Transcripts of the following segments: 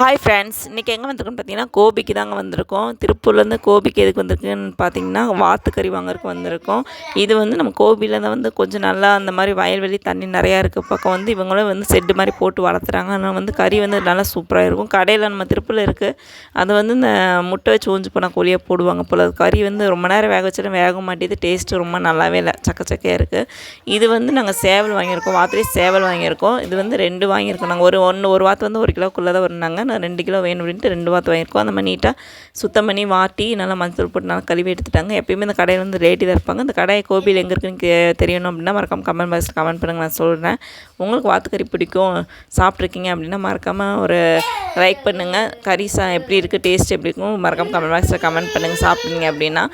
Hi friends, இன்றைக்கி எங்கே வந்திருக்கோன்னு பார்த்தீங்கன்னா கோபிக்கு தாங்க வந்திருக்கோம். திருப்பூர்லேருந்து கோபிக்கு எதுக்கு வந்திருக்குன்னு பார்த்தீங்கன்னா வாத்துக்கறி வாங்குறதுக்கு வந்திருக்கோம். இது வந்து நம்ம கோபியிலேருந்து வந்து கொஞ்சம் நல்லா அந்த மாதிரி வயல்வெளி தண்ணி நிறையா இருக்க பக்கம் வந்து இவங்களும் வந்து செட்டு மாதிரி போட்டு வளர்த்துறாங்க. ஆனால் வந்து கறி வந்து நல்லா சூப்பராக இருக்கும். கடையில் நம்ம திருப்பூரில் இருக்குது, அது வந்து இந்த முட்டை வச்சு ஊஞ்சி போனால் கோழியாக போடுவாங்க போல். அது கறி வந்து ரொம்ப நேரம் வேக வச்சாலும் வேக மாட்டேது, டேஸ்ட்டு ரொம்ப நல்லாவே இல்லை, சக்கையாக இருக்குது. இது வந்து நாங்கள் சேவல் வாங்கியிருக்கோம், வாத்துலேயே சேவல் வாங்கியிருக்கோம். இது வந்து 2 வாங்கியிருக்கோம் நாங்கள். ஒரு வாத்து வந்து 1 கிலோக்குள்ளே தான் வருனாங்க. நான் 2 கிலோ வேணும் அப்படின்ட்டு 2 வாத்து வாங்கியிருக்கோம். அந்த மாதிரி நீட்டாக சுத்தம் பண்ணி வாட்டி நல்லா மஞ்சள் போட்டு நல்லா கழுவி எடுத்துட்டாங்க. எப்பயுமே இந்த கடையில் வந்து ரேட்டி தான் இருப்பாங்க. இந்த கடை கோபியில் எங்கே இருக்குன்னு தெரியணும் அப்படின்னா மறக்காமல் கமெண்ட் பாக்ஸில் கமெண்ட் பண்ணுங்கள், நான் சொல்கிறேன். உங்களுக்கு வாத்துக்கறி பிடிக்கும், சாப்பிட்ருக்கீங்க அப்படின்னா மறக்காமல் ஒரு லைக் பண்ணுங்கள். கறி எப்படி இருக்குது, டேஸ்ட் எப்படி இருக்கும் மறக்காமல் கமெண்ட் பாக்ஸில் கமெண்ட் பண்ணுங்கள். சாப்பிட்டீங்க அப்படின்னா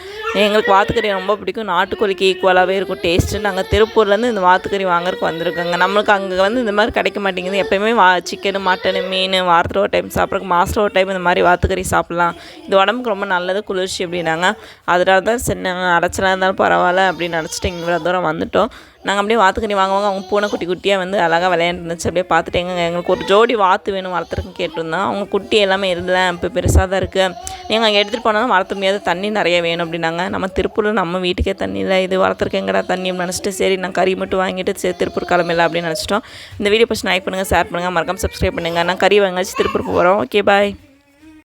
எங்களுக்கு வாத்துக்கறி ரொம்ப பிடிக்கும். நாட்டுக்கோழிக்கு ஈக்குவலாகவே இருக்கும் டேஸ்ட்டு. நாங்கள் திருப்பூர்லேருந்து இந்த வாத்துக்கறி வாங்குறதுக்கு வந்திருக்கோங்க. நம்மளுக்கு அங்கே வந்து இந்த மாதிரி கிடைக்க மாட்டேங்குது. எப்போயுமே சிக்கனு, மட்டனு, மீன் வாரத்தில் ஒரு டைம் சாப்பிட்றதுக்கு, மாதத்தில் ஒரு டைம் இந்த மாதிரி வாத்துக்கறி சாப்பிட்லாம், இது உடம்புக்கு ரொம்ப நல்லது, குளிர்ச்சி அப்படின்னாங்க. அதனால தான் சரி நாங்கள் அடைச்சலாக இருந்தாலும் பரவாயில்ல அப்படின்னு நினச்சிட்டு இவ்வளோ தூரம் வந்துவிட்டோம். நாங்கள் அப்படியே வாத்துக்கறி வாங்குவாங்க. அவங்க பூனை குட்டியாக வந்து அழகாக விளையாண்டுருந்துச்சு. அப்படியே பார்த்துட்டு எங்களுக்கு ஒரு ஜோடி வாத்து வேணும் வளர்த்துறதுக்கு கேட்டிருந்தோம். அவங்க குட்டி எல்லாமே இல்லை, இப்போ பெருசாக தான் இருக்குது, நீங்கள் அங்கே எடுத்துகிட்டு போனாலும் வளர்த்த முடியாது, தண்ணி நிறைய வேணும் அப்படின்னாங்க. நம்ம திருப்பூரில் நம்ம வீட்டுக்கே தண்ணி இல்லை, இது வளர்த்துறக்கு எங்கடா தண்ணி அப்படின்னு நினச்சிட்டு சரி நான் கறி மட்டும் வாங்கிட்டு சரி திருப்பூர் கிளம்பிடலாம் அப்படின்னு நினச்சிட்டோம். இந்த வீடியோ ஃபஸ்ட் லைக் பண்ணுங்கள், ஷேர் பண்ணுங்கள், மறக்காமல் சப்ஸ்கிரைப் பண்ணுங்கள். நான் கறி வாங்காச்சு திருப்பூர் போகிறோம். Okay bye.